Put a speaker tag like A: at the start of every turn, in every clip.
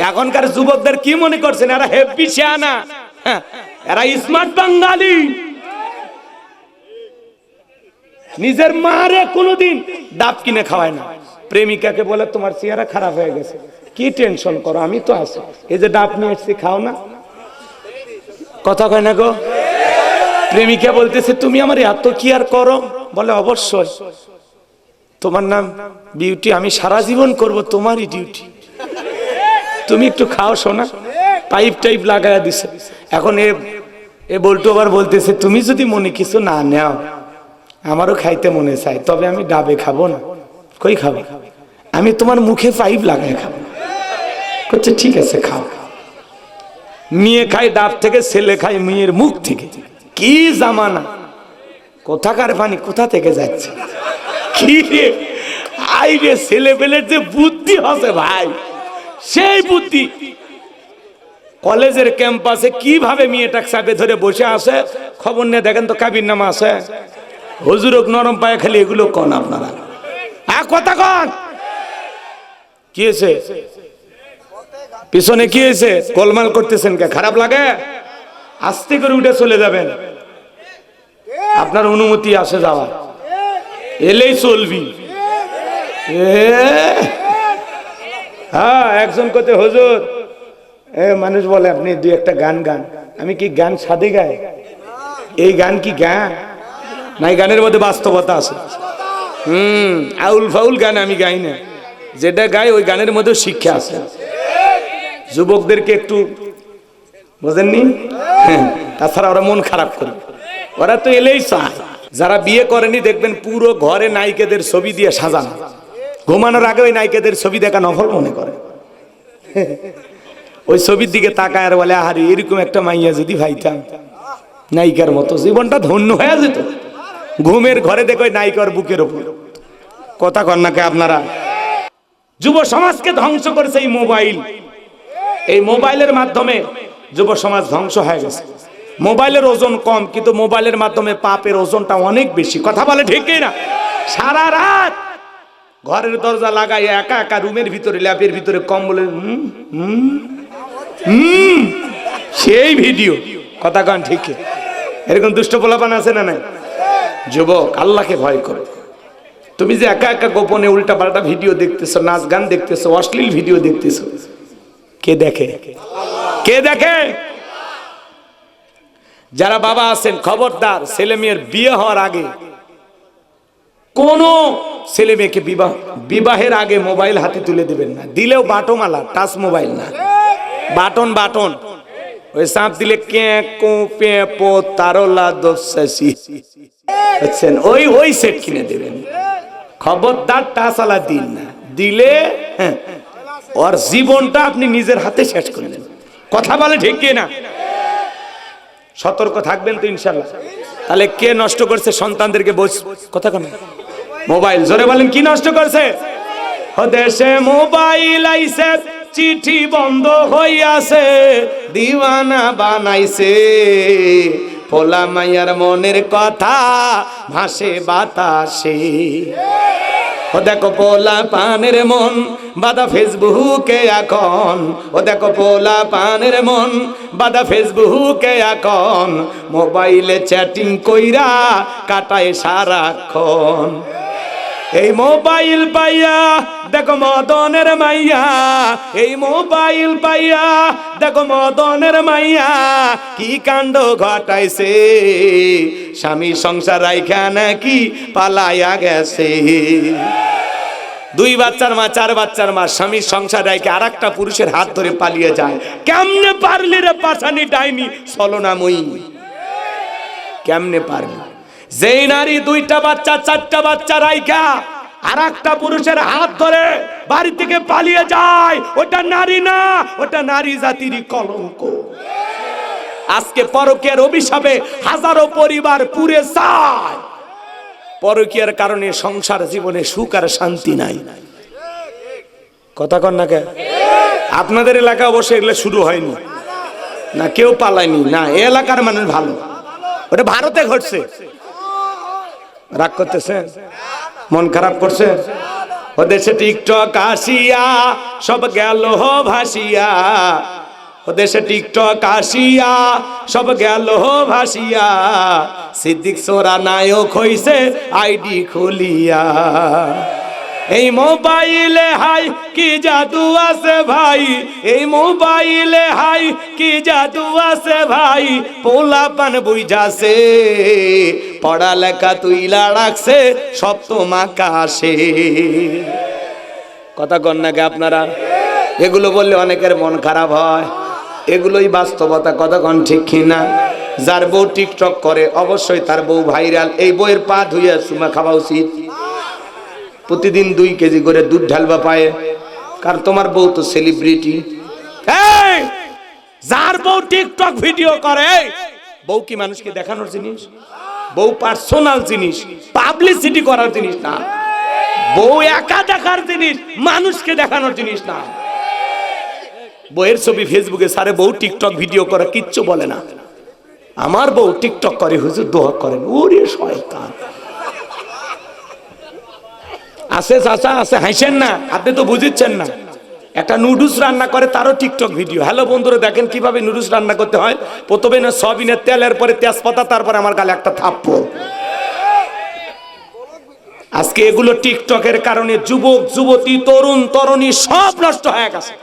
A: এখনকার যুবকদের কি মনে করছেন এরা হেপি শিয়ানা, এরা স্মার্ট বাঙালি। নিজের মারে কোনোদিন ডাব কিনে খাওয়ায় না। প্রেমিকাকে বলে তোমার চেহারা খারাপ হয়ে গেছে, কি টেনশন করো, আমি তো আছি, এই যে ডাব নিয়ে এসেছি খাও না। কথা কয় না গো। প্রেমিকা বলতেছে তুমি আমার এত কি আর করো, বলে অবশ্যই, তোমার নাম বিউটি, আমি সারা জীবন করব তোমারই ডিউটি, তুমি একটু খাও সোনা। পাইপ টাইপ লাগায়া দিছে। এখন এ বলতো আবার বলতেছে তুমি যদি মনে কিছু না নেও আমারও খাইতে মনে চাই, তবে আমি ডাবে খাবো না। কই খাবো? আমি তোমার মুখে পাইপ লাগায় খাবো। করছে ঠিক আছে খাও। মেয়ে খায় ডাব থেকে, ছেলে খায় মেয়ের মুখ থেকে। কি জামানা, কোথাকার পানি কোথা থেকে যাচ্ছে। কি রে আই রে, ছেলে পেলের যে বুদ্ধি আছে ভাই, সেই বুদ্ধি। কলেজের ক্যাম্পাসে কিভাবে মেয়েটা চাপে ধরে বসে আছে, খবর নিয়ে দেখেন তো কাবির নামা আছে, হুজুরক নরম পায়ে খালি এগুলো কন আপনারা। কথা কন, কি হয়েছে পিছনে, কি হয়েছে গোলমাল করতেছেন কে? খারাপ লাগে? আস্তে করে উঠে চলে যাবেন, আপনার অনুমতি আসে যাওয়া, এলেই চলবি। হ্যাঁ, একজন করতে হুজুর, মানুষ বলে আপনি দুই একটা গান গান। আমি কি গান সাদে গাই? এই গান কি গান? নাই, গানের মধ্যে বাস্তবতা আছে। আউল ফাউল গান আমি গাই না, যেটা গাই ওই গানের মধ্যে শিক্ষা আছে। যুবকদেরকে একটু বোঝেননি? তাছাড়া ওরা মন খারাপ করে, ওরা তো এলেই চায়। যারা বিয়ে করেনি দেখবেন পুরো ঘরে নায়িকাদের ছবি দিয়ে সাজানো, ঘুমানোর আগে ওই নায়িকাদের ছবি দেখা নফল মনে করে। ওই ছবির দিকে তাকায় আর বলে আহারে এরকম একটা মাইয়া যদি ভাইতাম, নায়িকার মতো জীবনটা ধন্য হয়ে যেত। ঘুমের ঘরে দেখো নায়িকার বুকের ওপর। কথা কন নাকি আপনারা? যুব সমাজকে ধ্বংস করেছে এই মোবাইল। এই মোবাইলের মাধ্যমে যুব সমাজ ধ্বংস হয়ে গেছে। মোবাইলের ওজন কম, কিন্তু মোবাইলের মাধ্যমে পাপের ওজনটা অনেক বেশি। কথা বলে ঠিক না? সারা রাত ঘরের দরজা লাগাই একা একা রুমের ভিতরে, ল্যাপের ভিতরে কম্বলে সেই ভিডিও। কথা কন ঠিক? এরকম দুষ্ট পোলাপান আছে না নাই? যুবক, আল্লাহকে ভয় করো। তুমি যে একা একা গোপনে উল্টা পাল্টা ভিডিও দেখতেছো, নাচ গান দেখতেছো, অশ্লীল ভিডিও দেখতেছো, কে দেখে? কে দেখে? যারা বাবা আছেন খবরদার, ছেলে মেয়ের বিয়ে হওয়ার আগে কোন ছেলে মেয়েকে বিবাহের আগে মোবাইল হাতে তুলে দিবেন না। দিলেও বাটনওয়ালা, টাচ মোবাইল না, বাটন বাটন। ওই চাপ দিলে কে কো পে পো তারলা দোসাসি আছেন, ওই সেট কিনে দেবেন। খবরদার টাচওয়ালা দিন না, দিলে ওর জীবনটা আপনি নিজের হাতে শেষ করলেন। কথা বলে ঠিক না? সতর্ক থাকবেন তো ইনশাআল্লাহ। তাহলে কে নষ্ট করছে সন্তানদেরকে? কথা কেন মোবাইল, জোরে বলেন, কি নষ্ট করছে? দেশে মোবাইল আইছে, চিঠি বন্ধ হইয়াছে, দিওয়ানা বানাইছে, পোলা মাইয়ার মনের কথা ভাসে বাতাসে। ও দেখো পোলা পানের মন বাদা ফেসবুকে এখন, ও দেখো পোলা পানের মন বাদা ফেসবুকে এখন, মোবাইলে চ্যাটিং কইরা কাটায় সারাক্ষণ। এই মোবাইল পাইয়া দেখো মদনের মাইয়া, এই মোবাইল পাইয়া দেখো মদনের মাইয়া, কি কাণ্ড ঘটাইছে, স্বামী সংসার রাইখা নাকি পালাইয়া গেছে। 2 বাচ্চার মা, 4 বাচ্চার মা, স্বামী সংসার রাইখা আর একটা পুরুষের হাত ধরে পালিয়ে যায়। কেমনে পারলি রে পাশানি ডাইনি ছলনাময়ী, কেমনে পারলি? যেই নারী 2টা বাচ্চা 4টা বাচ্চা রাইখা আর একটা পুরুষের হাত ধরে বাড়ি থেকে পালিয়ে যায়, ওটা নারী না, ওটা নারী জাতির কলঙ্ক। আজকে পরকীয়ার অভিশাপে হাজারো পরিবার পুড়ে যায়। পরকীয়ার কারণে সংসার জীবনে সুখ আর শান্তি নাই। কথা কন না কে? আপনাদের এলাকা অবশ্যই এগুলো শুরু হয়নি না, কেউ পালায়নি না, এই এলাকার মানুষ ভালো। ওটা ভারতে ঘটছে। রাগ করতেছেন? মন খারাপ করছে? ও দেশে টিকটক আসিয়া সব গেল ভাসিয়া, ও দেশে টিকটক আসিয়া সব গেল ভাসিয়া, সিদ্দিক সোরা নায়ক হইছে আইডি খুলিয়া। এই মোবাইলে হাই কি জাদু আছে ভাই, এই মোবাইলে হাই কি জাদু আছে ভাই, পোলা পান বুঝাছে পড়ালেখা তুইলা রাখছে সপ্তম আকাশে। কথা কন নাকি আপনারা? এগুলো বললে অনেকের মন খারাপ হয়, এগুলোই বাস্তবতা। কথা কন ঠিক কিনা? যার বউ টিকটক করে অবশ্যই তার বউ ভাইরাল। এই বউয়ের পা ধুইয়া চুমা খাওয়া উচিত। প্রতিদিন 2 কেজি করে দুধ ঢালবা পায়ে, কারণ তোমার বউ তো সেলিব্রিটি। যার বউ টিকটক ভিডিও করে, বউ কি মানুষকে দেখানোর জিনিস? বউ পার্সোনাল জিনিস, পাবলিসিটি করার জিনিস না। বউ একা দেখার জিনিস, মানুষকে দেখানোর জিনিস না। বউয়ের ছবি ফেসবুকে সারে, বউ টিকটক ভিডিও করে কিচ্ছু বলে না। আমার বউ টিকটক করে, হুজুর দোয়া করেন। ওরে শয়তান আছে চাচা আছে, হাসেন না, আপনি তো বুঝিচ্ছেন না। একটা নুডলস রান্না করে, তারও টিকটক ভিডিও। হ্যালো বন্ধুরা, দেখেন কিভাবে নুডলস রান্না করতে হয়। প্রথমে না সয়াবিনের তেলের পরে তেজপাতা, তারপরে আমার গালে একটা থাপ্পড়। আজকে এগুলো টিকটকের কারণে যুবক যুবতী তরুণ তরুণী সব নষ্ট হয়ে গেছে।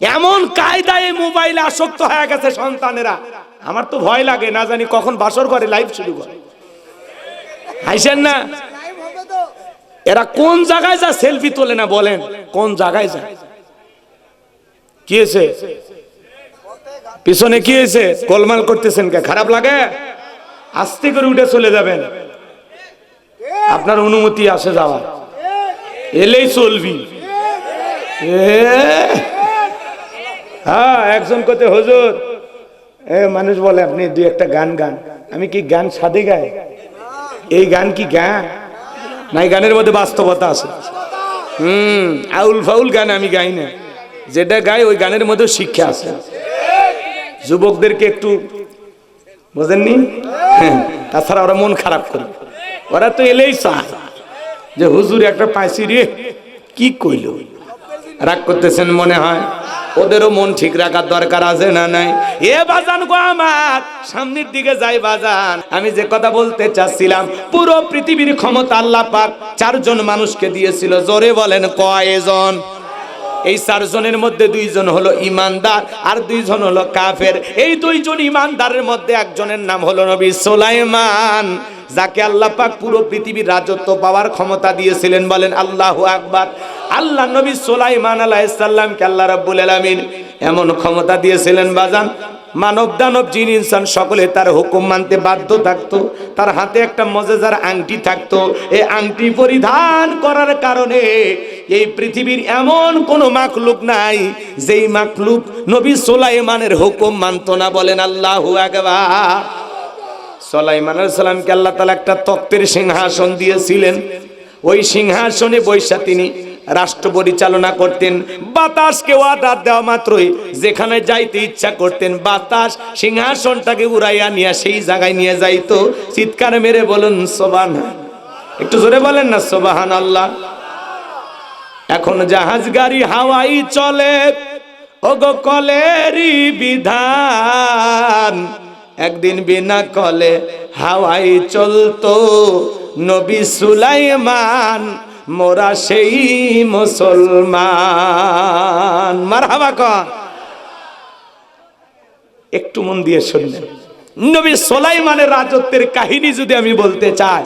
A: এমন কায়দায় মোবাইলে আসক্ত হয়ে গেছে সন্তানেরা, আমার তো ভয় লাগে, না জানি কখন বাসর করে লাইভ শুরু করে। হাসেন না, এরা কোন জায়গায় যা সেলফি তোলে না, বলেন কোন জায়গায় যায়? কি হয়েছে পিছনে? কি হয়েছে? গোলমাল করতেছেন কে? খারাপ লাগে? আস্তে করে উঠে চলে যাবেন, আপনার অনুমতি আছে যাওয়ার, এলেই চলবি। হ্যাঁ, একজন কতে হুজুর, মানুষ বলে আপনি 2-1টা গান গান। আমি কি গান সাদে গাই? এই গান কি গান? না, এই গানের মধ্যে বাস্তবতা আছে। আউল ফাউল গান আমি গাই না, যেটা গাই ওই গানের মধ্যে শিক্ষা আছে। যুবকদেরকে একটু বোঝেননি? তাছাড়া ওরা মন খারাপ করে, ওরা তো এলেই চায় যে হুজুর একটা পাইছি রে, কি কইল। রাগ করতেছেন মনে হয়, ওদেরও মন ঠিক রাখার দরকার আছে না নাই? এ বাজান গো আমার, সামনের দিকে যাই বাজান। আমি যে কথা বলতে চাচ্ছিলাম, পুরো পৃথিবীর ক্ষমতা আল্লাহ পাক 4 জন মানুষকে দিয়েছিল। জোরে বলেন কয়জন? এই 4 জনের মধ্যে 2 জন হলো ইমানদার আর 2 জন হলো কাফের। এই 2 জন ইমানদারের মধ্যে একজনের নাম হলো নবী সুলাইমান, যাকে আল্লাহ পাক পুরো পৃথিবীর রাজত্ব পাওয়ার ক্ষমতা দিয়েছিলেন। বলেন আল্লাহু আকবার। আল্লাহ নবী সুলাইমান আলাইহিস সালামকে আল্লাহ রাব্বুল আলামিন এমন ক্ষমতা দিয়েছিলেন বাজান, মানব দানব জিন ইনসান সকলে তার হুকুম মানতে বাধ্য থাকতো। তার হাতে একটা মজেজার আংটি থাকতো। এই আংটি পরিধান করার কারণে এই পৃথিবীর এমন কোন মাখলুক নাই যেই মাখলুক নবী সুলাইমানের হুকুম মানতো না। বলেন আল্লাহু আকবার। সুলাইমান আলাইহিস সালামকে আল্লাহ তাআলা একটা তক্তের সিংহাসন দিয়েছিলেন। ওই সিংহাসনে বৈশা তিনি রাষ্ট্র পরিচালনা করতেন। বাতাসকে অর্ডার দেওয়া মাত্রই যেখানে যাইতে ইচ্ছা করতেন, বাতাস সিংহাসনটাকে উড়াইয়া নিয়ে সেই জায়গায় নিয়ে যাইতো। চিৎকার মেরে বলুন সুবহানাল্লাহ। একটু জোরে বলেন না সুবহানাল্লাহ। এখন জাহাজ গাড়ি হাওয়াই চলে, ওগো কলেরই বিধান। একদিন বিনা কলে হাওয়াই চলতো, নবী সুলাইমান মোরা সেই মুসলমান। মারহাবা কর। একটু মন দিয়ে শুনবেন। নবী সুলাইমানের রাজত্বের কাহিনী যদি আমি বলতে চাই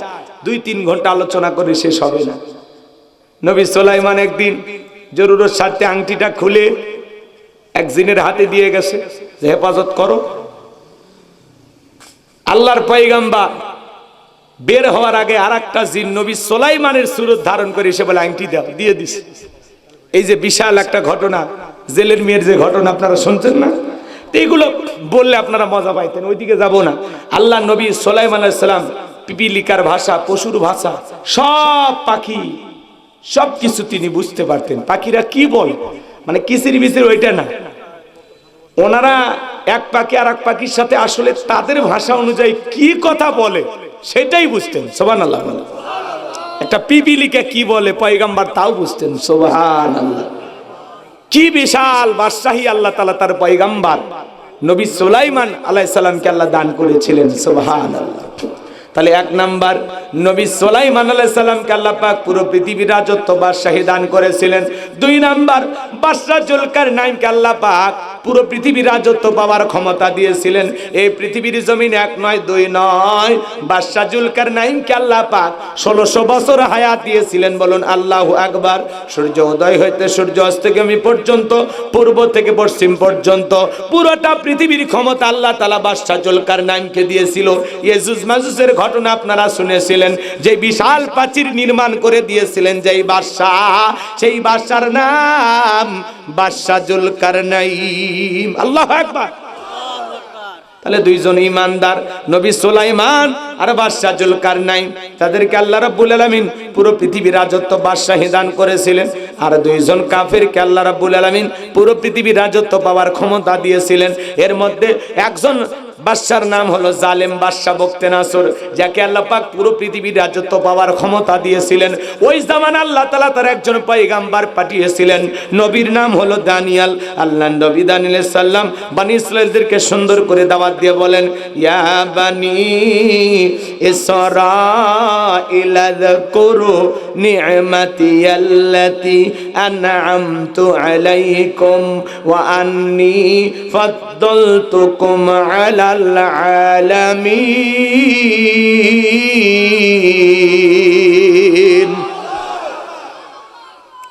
A: 2-3 ঘন্টা আলোচনা করে শেষ হবে না। নবী সুলাইমান একদিন জরুরত স্বার্থে আংটিটা খুলে এক জিনের হাতে দিয়ে গেছে যে হেফাজত করো। আল্লাহর পয়গম্বর বের হওয়ার আগে আরেকটা জিন নবী সুলাইমানের সুরত ধারণ করে এসে বলে আংটি দাও, দিয়ে দিছে। এই যে বিশাল একটা ঘটনা, জেলের মেয়ের যে ঘটনা আপনারা শুনছেন না, এইগুলো বললে আপনারা মজা পাইতেন, ওইদিকে যাব না। আল্লাহ নবী সুলাইমান আলাইহিস সালাম পিপিলিকার ভাষা, পশুর ভাষা, সব পাখি সবকিছু তিনি বুঝতে পারতেন। পাখিরা কি বলে, মানে কিসির বিসির ওইটা না, ওনারা এক পাখি আর এক পাখির সাথে আসলে তাদের ভাষা অনুযায়ী কি কথা বলে সেটাই বুঝতেন। সুবহানাল্লাহ। একটা একটা পিপিলিকে কি বলে পয়গম্বর তাও বুঝতেন। সুবহানাল্লাহ, কি বিশাল বাদশাহী আল্লাহ তাআলা তার পয়গম্বর নবী সুলাইমান আলাইহিস সালামকে আল্লাহ দান করেছিলেন। সুবহানাল্লাহ। তাহলে এক নাম্বার নবী সুলাইমান আলাইহিস সালামকে আল্লাহ পাক পুরো পৃথিবীর রাজত্ব বাদশাহী দান করেছিলেন। দুই নাম্বার বাদশা জুলকারনাইনকে আল্লাহ পাক পুরো পৃথিবীর রাজত্ব পাওয়ার ক্ষমতা দিয়েছিলেন। এই পৃথিবীর জমিন এক নয় দুই নয়, বাদশা জুলকারনাইনকে আল্লাহ পাক 1600 বছর হায়াত দিয়েছিলেন। বলুন আল্লাহু আকবার। সূর্য উদয় হইতে সূর্য অস্তগামী পর্যন্ত, পূর্ব থেকে পশ্চিম পর্যন্ত পুরোটা পৃথিবীর ক্ষমতা আল্লাহ তাআলা বাদশা জুলকারনাইনকে দিয়েছিল। ইয়াজুজ মাজুজের ঘটনা আপনারা শুনেছিলেন, যে বিশাল প্রাচীর নির্মাণ করে দিয়েছিলেন যেই বাদশাহ, সেই বাদশার নাম বাদশা জুলকারনাইন। আল্লাহু আকবার। তাহলে দুইজন ইমানদার নবী সুলাইমান আর বাদশা জুলকারনাইন, তাদেরকে আল্লাহ রাব্বুল আলামিন পুরো পৃথিবীর রাজত্ব বাদশাহী দান করেছিলেন। আর দুইজন কাফিরকে আল্লাহ রাব্বুল আলামিন পুরো পৃথিবীর রাজত্ব পাওয়ার ক্ষমতা দিয়েছিলেন। এর মধ্যে একজন বাদশার নাম হলো জালেম বাদশা বখতেনাসর, যাকে আল্লাহ পাক পুরো পৃথিবীর রাজত্ব পাওয়ার ক্ষমতা দিয়েছিলেন। ওই জামান আল্লাহ তাআলা তার একজন পয়গম্বর পাঠিয়েছিলেন, নবীর নাম হলো দানিয়েল। আল্লাহর নবী দানিয়েল সাল্লাম বনি ইসরাঈলদেরকে সুন্দর করে দাওয়াত দিয়ে বলেন, ইয়া বানি ইসরাঈল যাকুরু নি'মাতি আল্লাতী আন'আমতু আলাইকুম ওয়া আন্নী ফাদ্দালতুকুম আলা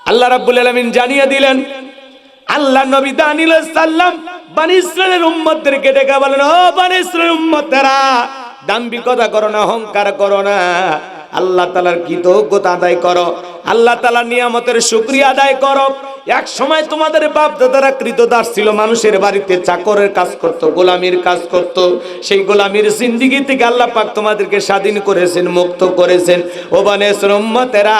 A: আল্লাহ রাব্বুল আলামিন জানিয়ে দিলেন, আল্লাহ নবী দানিয়েল সাল্লাম বনি ইসরাঈলের উম্মতদেরকে ডেকে বলেন, ও বনি ইসরাঈলের উম্মতেরা, দাম্ভিকতা করো না, অহংকার করো না, আল্লাহ তাআলার কৃতজ্ঞতা আদায় করো, আল্লাহ তাআলার নিয়ামতের শুকরিয়া আদায় করো। এক সময় তোমাদের বাপ দাদারা কৃতদাস ছিল, মানুষের বাড়িতে চাকরের কাজ করত, গোলামির কাজ করত। সেই গোলামির জিন্দেগি থেকে আল্লাহ পাক তোমাদেরকে স্বাধীন করেছেন, মুক্ত করেছেন। ও বনি ইসরাঈলের উম্মতেরা,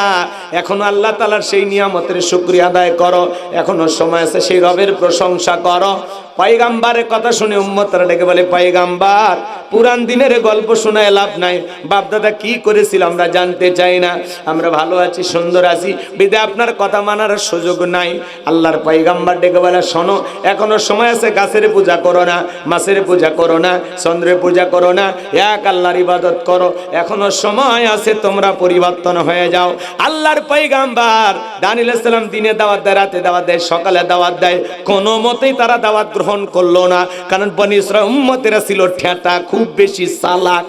A: এখনো আল্লাহ তাআলার সেই নিয়ামতের শুকরিয়া আদায় করো, এখনো সময় আছে সেই রবের প্রশংসা করো। পয়গম্বরের কথা শুনে উম্মতরা ডেকে বলে, পয়গম্বর, পুরান দিনের গল্প শোনায় লাভ নাই, বাপ দাদা কি করেছিল আমরা জানতে চাই না, আমরা ভালো আছি, সুন্দর আছি, বিধায় আপনার কথা মানার সুযোগ নাই। আল্লাহর পয়গম্বর ডেকে বলে, শোনো, এখনো সময় আছে, গাছের পূজা করো না, মাছের পূজা করো না, চন্দ্রের পূজা করো না, এক আল্লাহর ইবাদত করো, এখনো সময় আছে, তোমরা পরিবর্তন হয়ে যাও। আল্লাহর পয়গম্বর দানিয়েল আলাইহিস সালাম দিনে দাওয়াত দেয়, রাতে দাওয়াত দেয়, সকালে দাওয়াত দেয়, কোনো মতেই তারা দাওয়াত গ্রহণ করলো না। কারণ বনি ইসরাঈল উম্মতেরা ছিল ঠেটা, খুব বেশি চালাক,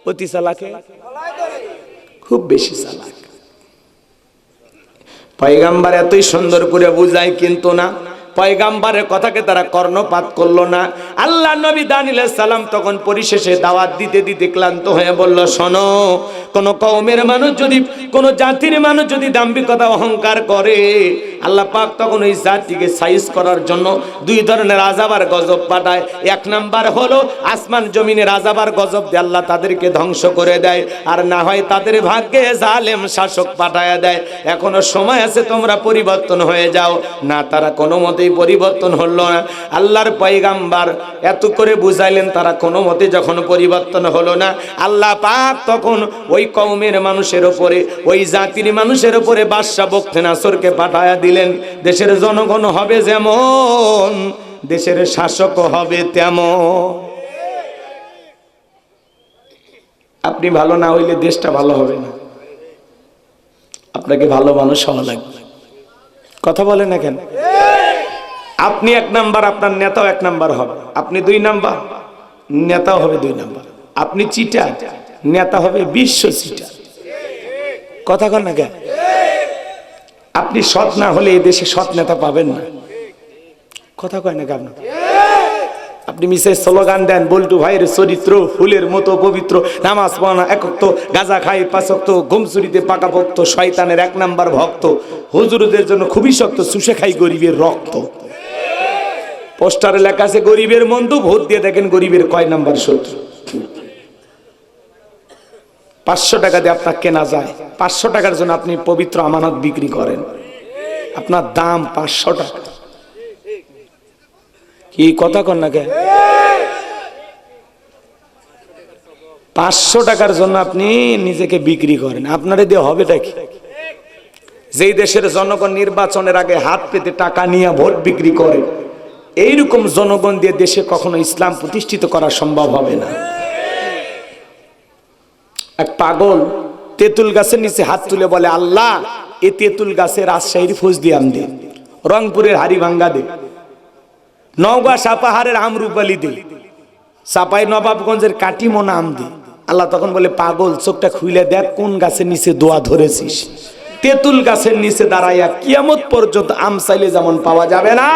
A: অতি চালাকে, খুব বেশি চালাক। পয়গম্বর এতই সুন্দর করে বুঝায়, কিন্তু না, পয়গম্বরের কথাকে তারা কর্ণপাত করলো না। আল্লাহ নবী দানিয়েল আলাইহিস সালাম তখন পরিশেষে দাওয়াত দিতে দিতে ক্লান্ত হয়ে বলল, শোনো, কোন কওমের মানুষ যদি, কোন জাতির মানুষ যদি দাম্ভিকতা অহংকার করে, আল্লাহ পাক তখন ওই জাতিকে সাইজ করার জন্য দুই ধরনের আযাব আর গজব পাঠায়। এক নাম্বার হলো আসমান জমিনের আযাব আর গজব দিয়ে আল্লাহ তাদেরকে ধ্বংস করে দেয়, আর না হয় তাদের ভাগ্যে জালেম শাসক পাঠায় দেয়। এখনো সময় আছে, তোমরা পরিবর্তন হয়ে যাও। না, তারা কোনো মতেই পরিবর্তন হলো না। আল্লাহর পয়গম্বর এত করে বুঝাইলেন, তারা কোনো মতে যখন পরিবর্তন হলো না, আল্লাহ পাক তখন ওই কওমের মানুষের উপরে, ওই জাতির মানুষের উপরে বাদশা বখতেনাসরকে পাঠায়া দিলেন। দেশের জনগণ হবে যেমন, দেশের শাসক হবে তেমন। আপনি ভালো না হইলে দেশটা ভালো হবে না, আপনাকে ভালো মানুষ হওয়া লাগবে। কথা বলে না কেন? আপনি এক নাম্বার, আপনার নেতাও এক নাম্বার হবে। আপনি দুই নাম্বার, নেতাও হবে দুই নাম্বার। আপনি চিটার, নেতা হবে বিশ্ব চিটার। কথা কন না কেন? আপনি সৎ না হলে এই দেশে সৎ নেতা পাবেন না। কথা কয় না কেন? আপনি মিসে স্লোগান দেন, বল্টু ভাইয়ের চরিত্র ফুলের মতো পবিত্র, নামাজ পড়া এক ওয়াক্ত, গাঁজা খাই 5 ওয়াক্ত, ঘুমচুরিতে পাকা ভক্ত, শয়তানের 1 নাম্বার ভক্ত, হুজুরদের জন্য খুবই শক্ত, চুষে খাই গরিবের রক্ত। পোস্টারে লেখা আছে গরিবের বন্ধু, ভোট দিয়ে দেখেন গরিবের কয় নাম্বার শত্রু। 500 টাকা দিয়ে আপনার কেনা যায়, 500 টাকার জন্য আপনি পবিত্র আমানত বিক্রি করেন, আপনার দাম 500 টাকা। কি কথা কন না কে? 500 টাকার জন্য আপনি নিজেকে বিক্রি করেন, আপনারে দিয়ে হবেটা কি? যেই দেশের জনগণ নির্বাচনের আগে হাত পেতে টাকা নিয়ে ভোট বিক্রি করে, এইরকম জনগণ দিয়ে দেশে কখনো ইসলাম প্রতিষ্ঠিত করা সম্ভব হবে না। এক পাগল তেঁতুল গাছের নিচে হাত তুলে বলে, আল্লাহ এ তেঁতুল গাছের রাজশাহীর ফজদিয়াম দে, রংপুরের হাড়িভাঙ্গা দে, নওগাঁ সাপাহারের আমরুপালি দে, চাপাই নবাবগঞ্জের কাটিমোনা আম দে। আল্লাহ তখন বলে, পাগল চোখটা খুলে দেখ কোন গাছের নিচে দোয়া ধরেছিস। তেঁতুল গাছের নিচে দাঁড়াইয়া কিয়ামত পর্যন্ত আম চাইলে যেমন পাওয়া যাবে না,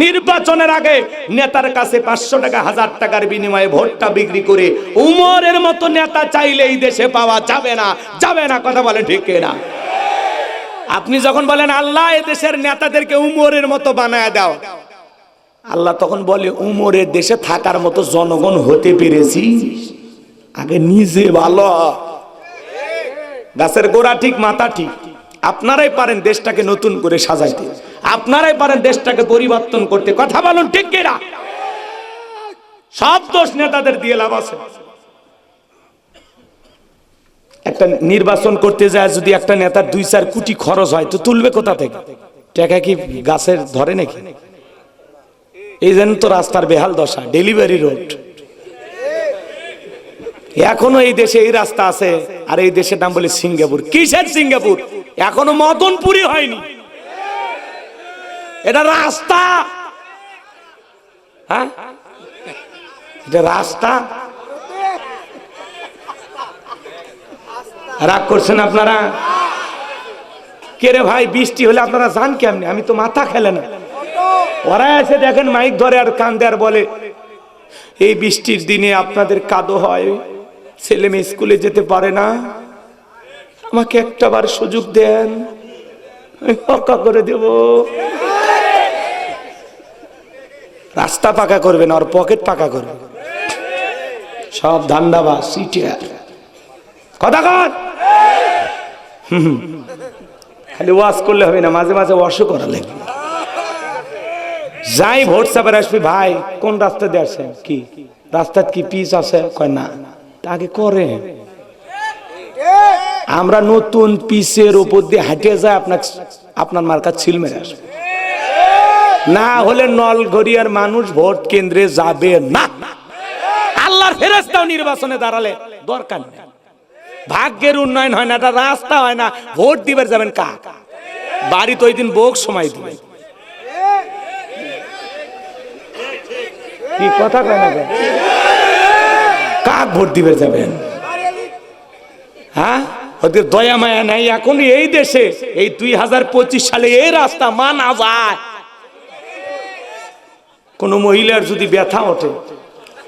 A: নির্বাচনের আগে নেতার কাছে 500 টাকা 1000 টাকার বিনিময়ে ভোটটা বিক্রি করে উমরের মতো নেতা চাইলে এই দেশে পাওয়া যাবে না, যাবে না। কথা বলেন ঠিক কিনা? আপনি যখন বলেন আল্লাহ এই দেশের নেতাদেরকে উমরের মতো বানায় দাও, আল্লাহ তখন বলে, উমরের দেশে থাকার মতো জনগণ হতে পেরেছি, আগে নিজে ভালো। গাছের গোড়া ঠিক মাথা ঠিক। আপনারাই পারেন দেশটাকে নতুন করে সাজাইতে, আপনারাই পারেন দেশটাকে পরিবর্তন করতে। কথা বলুন ঠিক কিনা? সব দোষ নেতাদের দিয়ে লাভ আছে। একটা নির্বাচন করতে যায় যদি একটা নেতার 2-4 কোটি খরচ হয়, তো তুলবে কোথা থেকে? টাকা কি গাছের ধরে নাকি? এই জন্য তো রাস্তার বেহাল দশা। ডেলিভারি রোড এখনো এই দেশে এই রাস্তা আছে, আর এই দেশের নাম বলে সিঙ্গাপুর। কিসের সিঙ্গাপুর? এখনো মদনপুরি হয়নি। এটা রাস্তা, হ্যাঁ এটা রাস্তা। রাগ করছেন আপনারা? কে রে ভাই, বৃষ্টি হলে আপনারা যান কেমনি? আমি তো মাথা খেলে না। ওরা এসে দেখেন মাইক ধরে আর কান্দে আর বলে, এই বৃষ্টির দিনে আপনাদের কাদো হয়, ছেলে মেয়ে স্কুলে যেতে পারে না, আমাকে একটাবার সুযোগ দেন, আমি পাকা করে দেব। রাস্তা পাকা করবে না, ওর পকেট পাকা করবে। সব ধান্দাবাজ সিটিয়ার। কথা কর। খালি ওয়াজ করলে হবে না, মাঝে মাঝে ওয়াশও করা লাগবে। যাই ভোট চাপে আসবি, ভাই কোন রাস্তা দিয়ে আসেন? কি রাস্তার কি পিচ আছে? কয় না। আগে করে আমরা নতুন পিচের উপর দিয়ে হাঁটে যায় আপনার মার্কা ছিল মেরে আসবে। না হলে নলগড়িয়ার মানুষ ভোট কেন্দ্রে যাবে না। আল্লাহর ফেরেশতাও নির্বাচনে দাঁড়ালে দরকার নেই। ভাগ্যের উন্নয়ন হয় না, এটা রাস্তা হয় না। ভোট দিবার যাবেন কাক? বাড়িতে ওই দিন বোক সময় দিবে। কি কথা কয় না? কাক ভোট দিবে যাবেন? হ্যাঁ, ওদের দয়া মায়া নাই। এখন এই দেশে এই 2025 সালে এই রাস্তা মানা যায়। কোন মহিলার যদি ব্যথা ওঠে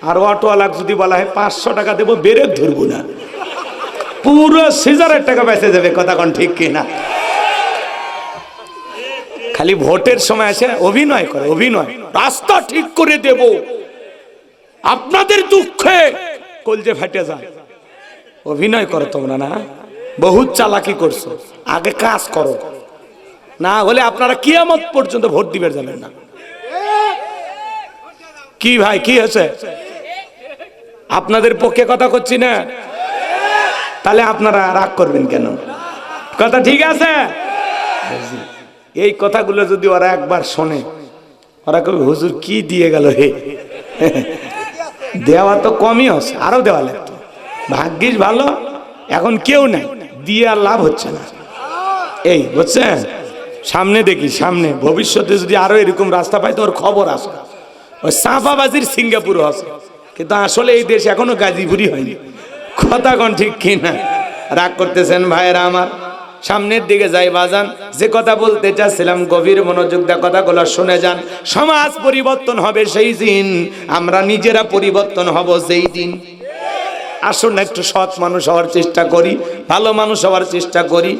A: আর অটোওয়ালাকে যদি বলা হয় 500 টাকা দেবো, ব্রেক ধরবো না, পুরো সিজারের টাকা বেঁচে যাবে। কথা কোন ঠিক কিনা? খালি ভোটের সময় আসে অভিনয় করে, অভিনয়। রাস্তা ঠিক করে দেব, আপনাদের দুঃখে কলজে ফেটে যায়। অভিনয় করো তোমরা, না বহুত চালাকি করছো। আগে কাজ করো, না হলে আপনারা কিয়ামত পর্যন্ত ভোট দিবে যাবেন না। কি ভাই, কি হয়েছে? আপনাদের পক্ষে কথা করছি না, তাহলে আপনারা রাগ করবেন কেন? কথা ঠিক আছে? এই কথাগুলো যদি ওরা একবার শোনে, ওরা কবে হুজুর কি দিয়ে গেল হে। দেওয়া তো কমই আছে, আরো দেওয়া লাগতো। ভাগ্যিস ভালো এখন কেউ নাই, দিয়ে আর লাভ হচ্ছে না। এই বুঝছেন, সামনে দেখি, সামনে ভবিষ্যতে যদি আরো এরকম রাস্তা পাই তো ওর খবর আসে। ওই সাফাবাজির সিঙ্গাপুর আছে, কিন্তু আসলে এই দেশ এখনো গাজীপুরি হয়নি। কথা কোন ঠিক কিনা? রাগ করতেছেন ভাইরা আমার? সামনের দিকে যাই বাজান। যে কথা বলতে চাচ্ছিলাম, গভীর মনোযোগ দিয়ে কথাগুলো শুনে যান। সমাজ পরিবর্তন হবে সেই দিন, আমরা নিজেরা পরিবর্তন হব সেই দিন। আসুন একটু সৎ মানুষ হওয়ার চেষ্টা করি, ভালো মানুষ হওয়ার চেষ্টা করি।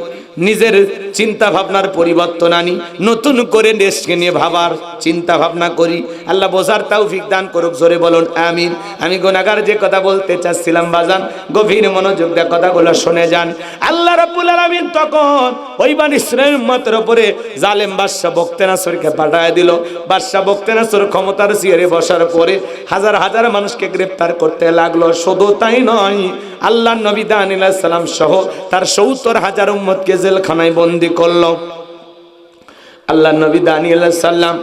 A: নিজের চিন্তা ভাবনার পরিবর্তন আনি, নতুন করে দেশকে নিয়ে ভাবার চিন্তা ভাবনা করি। আল্লাহ বোঝার তৌফিক দান করুক, জোরে বলুন আমিন। আমি গুনাহগার যে কথা বলতে চাচ্ছিলাম বাজান, গভীর মনোযোগ দিয়ে কথাগুলো শুনে যান। আল্লাহ রাব্বুল আলামিন তখন ওই বনী ইসরাঈলের উম্মতের উপরে জালেম বাদশা বখতিয়ানাসরকে পাঠায় দিল। বাদশা বখতিয়ানাসর ক্ষমতার চেয়ারে বসার পরে হাজার হাজার মানুষকে গ্রেফতার করতে লাগলো। শুধু তাই নয়, আল্লাহর নবী দানিয়েল আলাইহিস সালাম সহ তার ৭০,০০০ উম্মতকে জেলখানায় বন্দী করলো। আল্লাহর নবী দানিয়েল আলাইহিস সালাম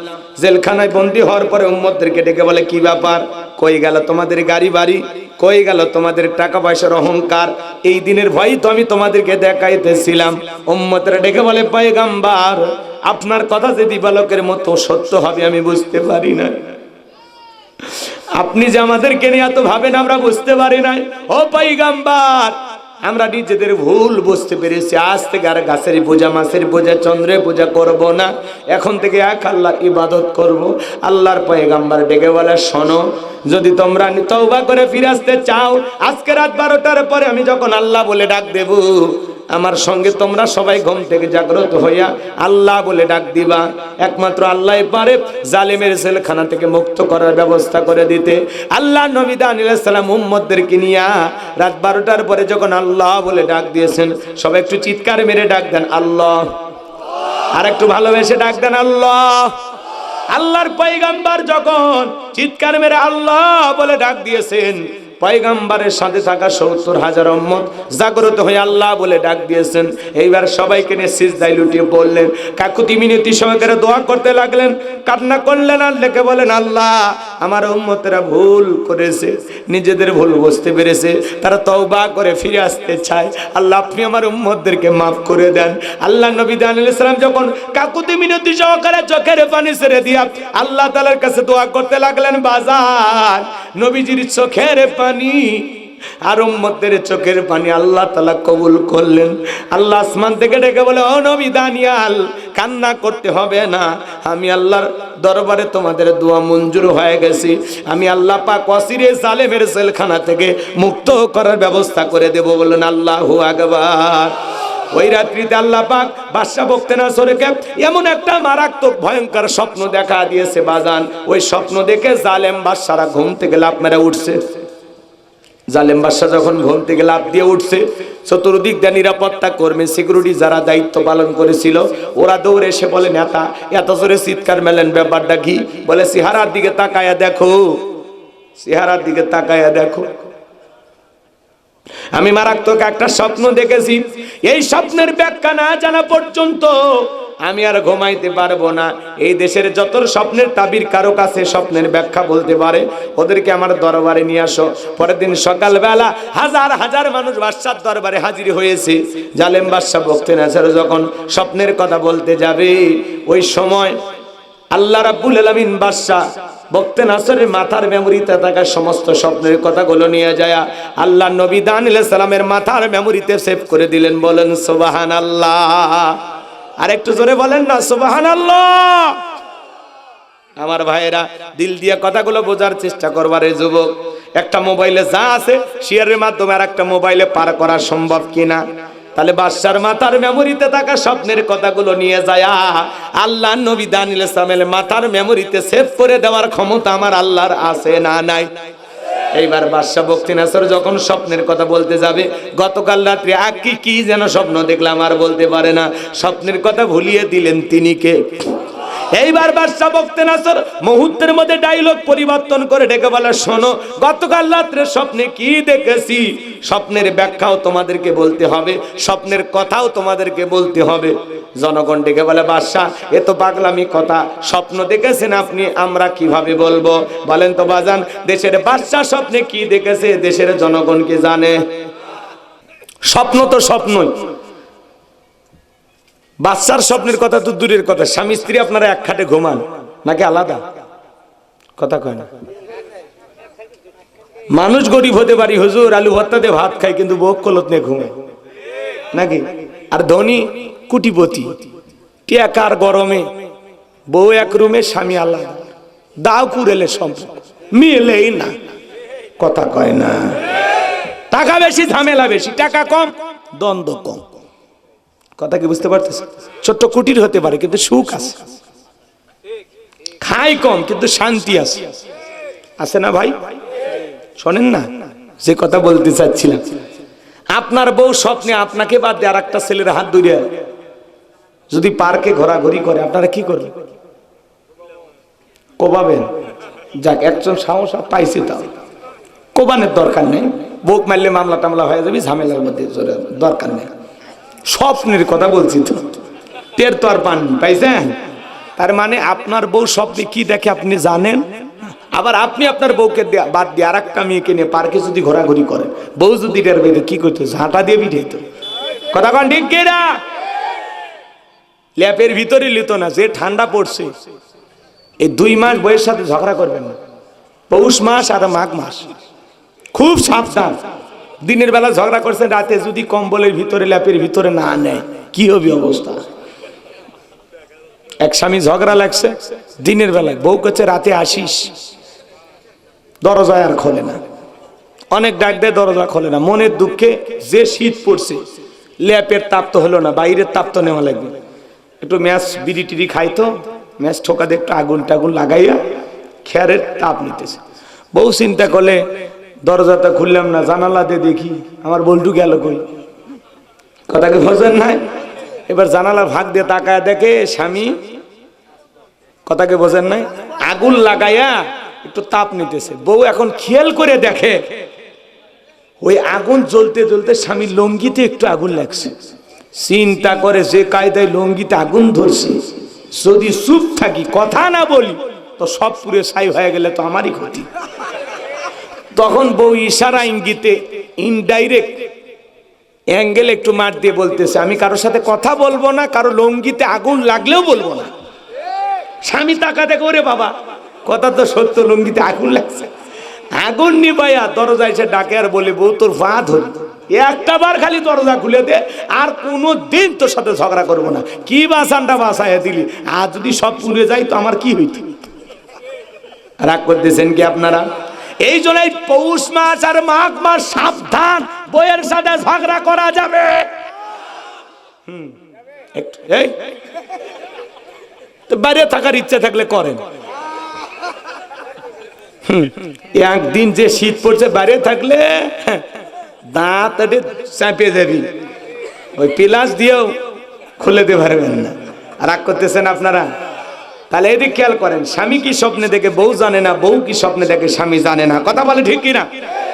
A: জেলখানায় বন্দী হওয়ার পরে উম্মতদেরকে ডেকে বলে, কি ব্যাপার, কই গেল তোমাদের গাড়ি বাড়ি, কই গেল তোমাদের টাকা পয়সার অহংকার? এই দিনের ভয় তো আমি তোমাদেরকে দেখাইতেছিলাম। উম্মতরা ডেকে বলে, পয়গম্বর, আপনার কথা যে দিবালোকের মতো সত্য হবে আমি বুঝতে পারি না। আপনি যে আমাদেরকে নিয়ে এত ভাবেন আমরা বুঝতে পারি নাই। ও পয়গম্বর, আমরা নিজেদের ভুল বুঝতে পেরেছি। আজ থেকে আর গাছের পূজা, মাছের পূজা, চন্দ্রের পূজা করব না। এখন থেকে এক আল্লাহর ইবাদত করব। আল্লাহর পয়গম্বর ডেকে বলে, শোনো, যদি তোমরা তওবা করে ফিরে আসতে চাও, আজকে রাত 12টার পরে আমি যখন আল্লাহ বলে ডাক দেব, আমার সঙ্গে তোমরা সবাই ঘুম থেকে জাগ্রত হইয়া আল্লাহ বলে ডাক দিবা। একমাত্র আল্লাহই পারে জালেমের জেলখানা থেকে মুক্ত করার ব্যবস্থা করে দিতে। আল্লাহ নবী দানিয়েল আলাইহিস সালাম উম্মতদেরকে নিয়া রাত 12টার পরে যখন আল্লাহ বলে ডাক দিয়েছেন, সবাই একটু চিৎকার মেরে ডাক দেন আল্লাহ, আর একটু ভালোবেসে ডাক দেন আল্লাহ। আল্লাহর পয়গম্বর যখন চিৎকার মেরে আল্লাহ বলে ডাক দিয়েছেন, পয়গম্বরের সাথে থাকা ৭০,০০০ উম্মত জাগ্রত হয়ে আল্লাহ বলে ডাক দিয়েছেন। এইবার সবাইকে নিয়ে সিজদায় লুটিয়ে পড়লেন, কাকুতি মিনতি সহকারে দোয়া করতে লাগলেন, কান্না করলেন, আর লেখে বলেন, আল্লাহ, আমার উম্মতেরা ভুল করেছে, নিজেদের ভুল বুঝতে পেরেছে, তারা তওবা করে ফিরে আসতে চায়। আল্লাহ, আপনি আমার উম্মতদেরকে মাফ করে দেন। আল্লাহ নবী দানিয়েল আলাইহিস সালাম যখন কাকুতি মিনতি সহকারে চোখের পানি ছেড়ে দিয়া আল্লাহ তাআলার কাছে দোয়া করতে লাগলেন, বাজার নবীজির চোখের পানি আর উম্মতের চোখের পানি আল্লাহ তাআলা কবুল করলেন। আল্লাহ আসমান থেকে ডেকে বলে, ও নবী দানিয়েল, কান্না করতে হবে না, আমি আল্লাহর দরবারে তোমাদের দোয়া মঞ্জুর হয়ে গেছি। আমি আল্লাহ পাক অচিরে জালেমের জেলখানা থেকে মুক্ত করার ব্যবস্থা করে দেব। বলেন আল্লাহু আকবার। ওই রাত্রিতে আল্লাহ পাক বাদশা বখতিয়ানাসরকে এমন একটা মারাত্মক ভয়ঙ্কর স্বপ্ন দেখা দিয়েছে বাজান। ওই স্বপ্ন দেখে জালেম বাদশারা ঘুম থেকে লাফ মেরে উঠছে। জালেম বাদশা যখন ঘুম থেকে লাফ দিয়ে উঠছে, চতুর্দিক দিয়ে নিরাপত্তা কর্মী, সিকিউরিটি যারা দায়িত্ব পালন করেছিল, ওরা দৌড়ে এসে বলে, নেতা, এত জোরে চিৎকার মেলেন, ব্যাপারটা কি? বলে, চেহারার দিকে তাকায়া দেখো, চেহারার দিকে তাকায়া দেখো, আমি মারাত্মক একটা স্বপ্ন দেখেছি। এই স্বপ্নের ব্যাখ্যা না জানা পর্যন্ত আমি আর ঘুমাইতে পারবো না। এই দেশের যত স্বপ্নের তাবির কারো কাছে স্বপ্নের ব্যাখ্যা বলতে পারে, ওদেরকে আমার দরবারে নিয়ে আসো। পরের দিন সকালবেলা হাজার হাজার মানুষ বাদশার দরবারে হাজির হয়েছে। জালেম বাদশা বখতিয়ানাসর যখন স্বপ্নের কথা বলতে যাবে, ওই সময় আল্লাহ রাব্বুল আলামিন বাদশা বখতিয়ানাসরের মাথার মেমোরিতে থাকা সমস্ত স্বপ্নের কথাগুলো নিয়ে যায় আল্লাহ নবী দানিয়েল আলাইহিস সালামের মাথার মেমোরিতে সেভ করে দিলেন। বলেন সুবহানাল্লাহ। আর একটু জোরে বলেন না সুবহানাল্লাহ। আমার ভাইয়েরা, দিল দিয়ে কথাগুলো বোঝার চেষ্টা করবার। এই যুবক, একটা মোবাইলে যা আছে শেয়ারের মাধ্যমে আর একটা মোবাইলে পার করা সম্ভব কিনা? তাহলে বাদশার মাথার মেমোরিতে থাকা স্বপ্নের কথাগুলো নিয়ে যায় আল্লাহ নবী দানিয়েল আলাইহিস সালামের মাথার মেমোরিতে সেভ করে দেওয়ার ক্ষমতা আমার আল্লাহর আছে না নাই? এইবার বাদশা বখতিয়ানাসর যখন স্বপ্নের কথা বলতে যাবে, গতকাল রাত্রে কি যেন স্বপ্ন দেখলাম আর বলতে পারে না, স্বপ্নের কথা ভুলিয়ে দিলেন তিনি কে? এইবার বাদশা বখতিয়ানাসর মুহূর্তের মধ্যে ডায়লগ পরিবর্তন করে ডেকে বলে, শোনো, গতকাল রাত্রে স্বপ্নে কি দেখেছি, স্বপ্নের ব্যাখ্যাও তোমাদেরকে বলতে হবে, স্বপ্নের কথাও তোমাদেরকে বলতে হবে। জনগণ ডেকে বলে, বাদশা, এ তো পাগলামি কথা, স্বপ্ন দেখেছেন আপনি, আমরা কিভাবে বলবো? বলেন তো বাজান, দেশের বাদশা স্বপ্নে কি দেখেছে দেশের জনগণ কি জানে? স্বপ্ন তো স্বপ্নই। বাচ্চার স্বপ্নের কথা তো দূরের কথা, স্বামী স্ত্রী আপনারা এক খাটে ঘুমান নাকি আলাদা? কথা কয় না। মানুষ গরিব হতে পারি, হুজুর আলু ভর্তা দিয়ে ভাত খাই, কিন্তু বউ কলত নিয়ে ঘুমায় নাকি? আর ধনী কুটিপতি, টেকার গরমে বউ এক রুমে, স্বামী আলাদা, দাও কুড়েলে সম্পর্ক মিলেই না। কথা কয় না। টাকা বেশি ঝামেলা বেশি, টাকা কম দ্বন্দ্ব কম। কথা কি বুঝতে পারতেছে? ছোট্ট কুটির হতে পারে কিন্তু সুখ আছে, খাই কম কিন্তু শান্তি আছে, আছে না ভাই? শোনেন না যে কথা বলতে চাচ্ছিলাম, আপনার বউ স্বপ্নে আপনাকে বাদ দিয়ে আর একটা ছেলের হাত ধরে যদি পার্কে ঘোরাঘুরি করে, আপনারা কি করবেন? কোবাবেন? যাক, একজন সাহস পাইছে, তাও কোবানের দরকার নেই, বউক মারলে মামলা টামলা হয়ে যাবে, ঝামেলার মধ্যে দরকার নেই। স্বপ্নের কথা বলছি তো, টের তো আর পান পাইছেন? তার মানে আপনার বউ স্বপ্নে কি দেখে আপনি জানেন। আবার আপনি আপনার বউকে বাদ দিয়ে আর একটা মেয়েকে নিয়ে পার্কে যদি ঘোরাঘুরি করেন, বউ যদি টের পেয়ে কি করতো? ঝাঁটা দিয়ে বিঠাইত। কথা কন ঠিক কিনা? ল্যাপের ভিতরে লিত না, যে ঠান্ডা পড়ছে এই 2 মাস বইয়ের সাথে ঝগড়া করবেন না। পৌষ মাস আর মাঘ মাস খুব সাবধান। দিনের বেলা ঝগড়া করছেন, রাতে যদি কম্বলের ভিতরে ল্যাপের ভিতরে না নেয় কি হবে অবস্থা? এক স্বামী ঝগড়া লাগছে দিনের বেলায়, বউ কাছে রাতে আসিস, দরজা আর খোলে না, অনেক ডাক দেয়, দরজা খোলে না। মনের দুঃখে, যে শীত পড়ছে, ল্যাপের তাপ তো হলো না, বাইরের তাপ তো নেওয়া লাগবে, একটু ম্যাচ বিড়ি টিড়ি খাইতো, ম্যাচ ঠোকা দিয়ে একটু আগুন টাগুন লাগাইয়া খেয়ারের তাপ নিতেছে। বউ চিন্তা করলে দরজাটা খুললাম না, জানালা দিয়ে দেখি আমার বল্টু গেল কই। কথাকে বোঝেন নাই? এবার জানালার ভাগ দিয়ে তাকায় দেখে স্বামী, কথাকে বোঝেন নাই, আগুন লাগাইয়া একটু তাপ নিতেছে। বউ এখন খেয়াল করে দেখে ওই আগুন জ্বলতে জ্বলতে স্বামীর লঙ্গিতে একটু আগুন লাগছে। চিন্তা করে যে কায়দায় লঙ্গিতে আগুন ধরছে, যদি চুপ থাকি কথা না বলি তো সব পুরে ছাই হয়ে গেলে তো আমারই ক্ষতি। তখন বউ ইশারা ইঙ্গিতে ইনডাইরেক্ট অ্যাঙ্গেল একটু মার দিয়ে বলতেছে, আমি কারোর সাথে কথা বলবো না, কারো লঙ্গিতে আগুন লাগলেও বলবো না। স্বামী তাকা দেখে, ওরে বাবা, কথা তো সত্য, লঙ্গিতে আগুন লাগছে। আগুন নিবাইয়া দরজা এসে ডাকে আর বলে, বউ তোর পা ধরি, একটা বার খালি দরজা খুলে দে, আর কোনো দিন তোর সাথে ঝগড়া করবো না। কি বাসানটা বাসায় দিলি, আর যদি সব পুড়ে যায় তো আমার কি হইত? রাগ করতেছেন কি আপনারা? এই জন্যই পৌষ মাস আর মাঘ মাস সাবধান, বইয়ের সাথে ঝগড়া করা যাবে। তো বাইরে থাকার ইচ্ছা থাকলে করেন। একদিন যে শীত পড়ছে, বাইরে থাকলে দাঁত চাপিয়ে যাবি, ওই পিলাস দিয়েও খুলে দিতে পারবেন না। রাগ করতেছেন আপনারা? তাহলে এদিক খেয়াল করেন, স্বামী কি স্বপ্নে দেখে বউ জানে না, বউ কি স্বপ্নে দেখে স্বামী জানে না। কথা বলে ঠিক কিনা?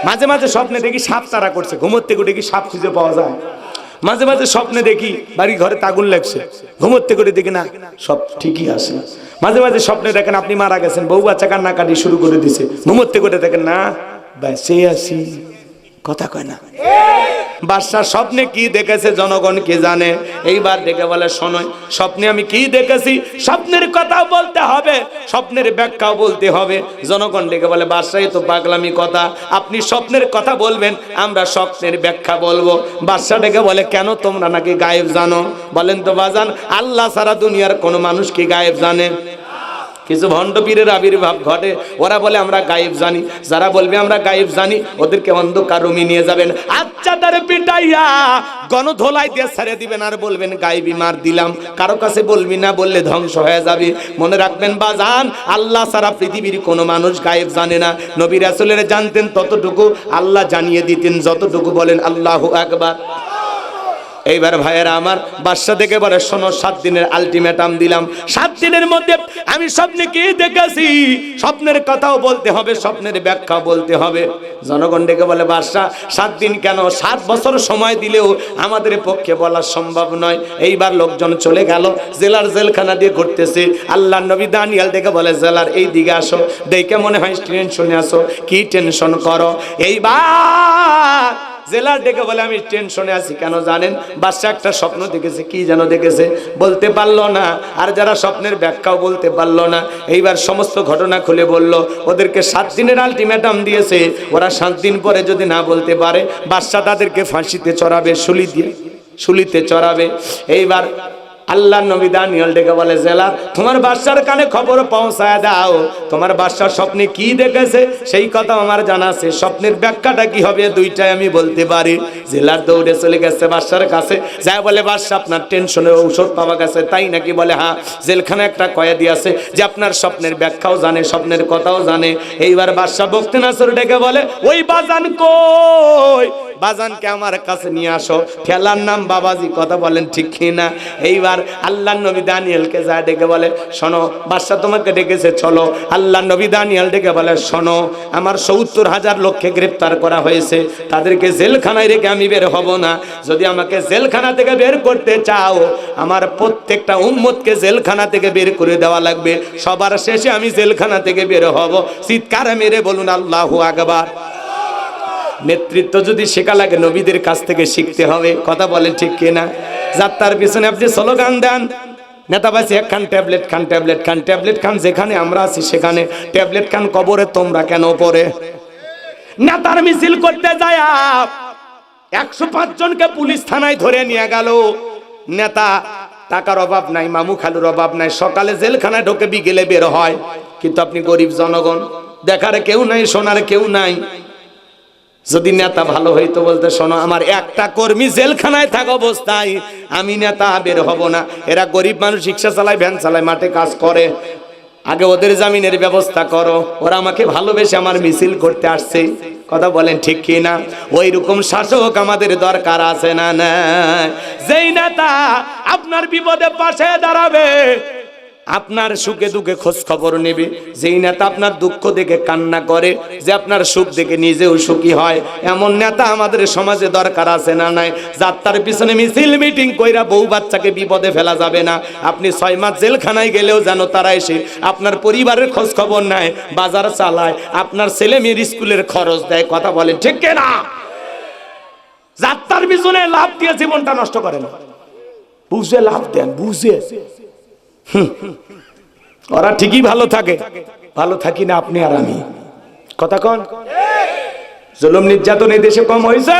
A: মাঝে মাঝে স্বপ্নে দেখি সাপ তারা করছে, ঘুমোতে করে দেখি সাপ খুঁজে পাওয়া যায়। মাঝে মাঝে স্বপ্নে দেখি বাড়ি ঘরে আগুন লাগছে, ঘুমোতে করে দেখি না সব ঠিকই আছে। মাঝে মাঝে স্বপ্নে দেখেন আপনি মারা গেছেন, বউ বাচ্চা কান্নাকাটি শুরু করে দিছে, ঘুমোতে করে দেখেন না বেঁচে আছি। কথা কয় না? বাদশাহ স্বপ্নে কি দেখেছে জনগণ কি জানে? এইবার ডেকে বলে, শোনোই স্বপ্নে আমি কি দেখেছি, স্বপ্নের কথাও বলতে হবে, স্বপ্নের ব্যাখ্যাও বলতে হবে। জনগণ ডেকে বলে, বাদশাহ তো পাগলামি কথা, আপনি স্বপ্নের কথা বলবেন, আমরা স্বপ্নের ব্যাখ্যা বলবো। বাদশাহ ডেকে বলে, কেন তোমরা নাকি গায়েব জানো? বলেন তো বাজান, আল্লাহ সারা দুনিয়ার কোনো মানুষ কি গায়েব জানে? কিছু ভণ্ড পীরের আবির্ভাব ঘটে, ওরা বলে আমরা গায়েব জানি। যারা বলবে আমরা গায়েব জানি, ওদেরকে অন্ধকার রুমে নিয়ে যাবেন, আচ্ছা তারে পিটাইয়া গণধোলাই দিয়ে ছেড়ে দিবেন, আর বলবেন গায়েবী মার দিলাম। কারো কাছে বলবি না, বললে ধ্বংস হয়ে যাবে। মনে রাখবেন বাজান, আল্লাহ সারা পৃথিবীর কোনো মানুষ গায়েব জানে না। নবী রাসূলের জানতেন ততটুকু, আল্লাহ জানিয়ে দিতেন যতটুকু। বলেন আল্লাহু আকবার। এইবার ভাইয়েরা আমার, বাদশা দেখে বলে, শোনো 7 দিনের আলটিমেটাম দিলাম, 7 দিনের মধ্যে আমি স্বপ্নে কি দেখেছি স্বপ্নের কথাও বলতে হবে, স্বপ্নের ব্যাখ্যা বলতে হবে। জনগণ ডেকে বলে, বাদশা 7 দিন কেন, 7 বছর সময় দিলেও আমাদের পক্ষে বলা সম্ভব নয়। এইবার লোকজন চলে গেল, জেলার জেলখানা দিয়ে ঘুরতেছে। আল্লাহর নবী দানিয়েল ডেকে বলে, জেলার এই দিকে আসো, দেখে মনে হয় টেনশনে আসো, কি টেনশন করো? এইবার জেলার ডেকে বলে, আমি টেনশনে আছি কেন জানেন? বাদশা একটা স্বপ্ন দেখেছে, কি যেন দেখেছে বলতে পারলো না, আর যারা স্বপ্নের ব্যাখ্যাও বলতে পারলো না। এইবার সমস্ত ঘটনা খুলে বলল। ওদেরকে 7 দিনের আলটিমেটাম দিয়েছে, ওরা 7 দিন পরে যদি না বলতে পারে, বাদশা তাদেরকে ফাঁসিতে চড়াবে, শুলিতে চড়াবে। এইবার আল্লাহ নবী দানিয়েল ডেকে বলে জেলা তোমার বাদশার কানে খবর পৌঁছায় দাও, তোমার বাদশা স্বপ্নে কি দেখেছে সেই কথা আমার জানা আছে, স্বপ্নের ব্যাখ্যাটা কি হবে দুইটাই আমি বলতে পারি। জেলার দৌড়ে চলে গেছে বাদশার কাছে, যায় বলে বাদশা আপনার টেনশনের ঔষধ পাওয়া গেছে, তাই নাকি? বলে হ্যাঁ, জেলখানে একটা কয়েদি আছে যে আপনার স্বপ্নের ব্যাখ্যাও জানে, স্বপ্নের কথাও জানে। এইবার বাদশা বক্তে নাসর ডেকে বলে ওই বাজান কই, বাজানকে আমার কাছে নিয়ে আসো, খেলার নাম বাবাজি, কথা বলেন ঠিক কিনা? এইবার আল্লাহ নবী দানিয়েলকে যা ডেকে বলে শোনো বাদশা তোমাকে ডেকেছে চলো। আল্লাহ নবী দানিয়েল ডেকে বলে শোনো আমার ৭০,০০০ লোককে গ্রেফতার করা হয়েছে, তাদেরকে জেলখানায় রেখে আমি বের হব না। যদি আমাকে জেলখানা থেকে বের করতে চাও আমার প্রত্যেকটা উম্মতকে জেলখানা থেকে বের করে দেওয়া লাগবে, সবার শেষে আমি জেলখানা থেকে বের হব। চিৎকার মেরে বলুন আল্লাহু আকবার। নেতৃত্ব যদি শেখা লাগে নবীদের কাছ থেকে শিখতে হবে, কথা বলেন ঠিক কিনা? যাত্রার পিছনে আপনি স্লোগান দেন নেতাবাসী একখান ট্যাবলেট খান, ট্যাবলেট খান, ট্যাবলেট খান, যেখানে আমরা আছি সেখানে ট্যাবলেট খান, কবরে তোমরা কেন পড়ে? নেতার মিছিল করতে যায় 105 জনকে পুলিশ থানায় ধরে নিয়ে গেল। নেতা টাকার অভাব নাই, মামু খালুর অভাব নাই, সকালে জেলখানায় ঢোকে বিকেলে বের হয়, কিন্তু আপনি গরিব জনগণ, দেখার কেউ নাই, শোনার কেউ নাই। যদি নেতা ভালো হইতো বলতে শোনো আমার একটা কর্মী জেলখানায় থাকা অবস্থায় আমি নেতা বের হব না, এরা গরিব মানুষ, রিক্সা চালায়, ভ্যান চালায়, মাঠে কাজ করে, আগে ওদের জামিনের ব্যবস্থা করো, ওরা আমাকে ভালোবেসে আমার মিছিল করতে আসছে, কথা বলেন ঠিক কি না? ওই রকম শাসক আমাদের দরকার আছে না? না, যেই নেতা আপনার বিপদে পাশে দাঁড়াবে, আপনার সুখে দুঃখে খোঁজ খবর নেবে, যেই নেতা আপনার দুঃখ দেখে কান্না করে, যে আপনার সুখ দেখে নিজেও সুখী হয়, এমন নেতা আমাদের সমাজে দরকার আছে না? নাই। যাত্রার পিছনে মিছিল মিটিং কইরা বউ বাচ্চাকে বিপদে ফেলা যাবে না। আপনি 6 মাস জেলখানায় গেলেও যেন তারা এসে আপনার পরিবারের খোঁজ খবর নেয়, বাজার চালায়, আপনার ছেলে মেয়ের স্কুলের খরচ দেয়, কথা বলেন ঠিক না? যাত্রার পিছনে লাভ দিয়ে জীবনটা নষ্ট করেন, বুঝে লাভ দেন, বুঝে। ওরা ঠিকই ভালো থাকে, ভালো থাকি না আপনি আর আমি, কথা কন? জুলুম নির্যাতন এই দেশে কম হয়েছে,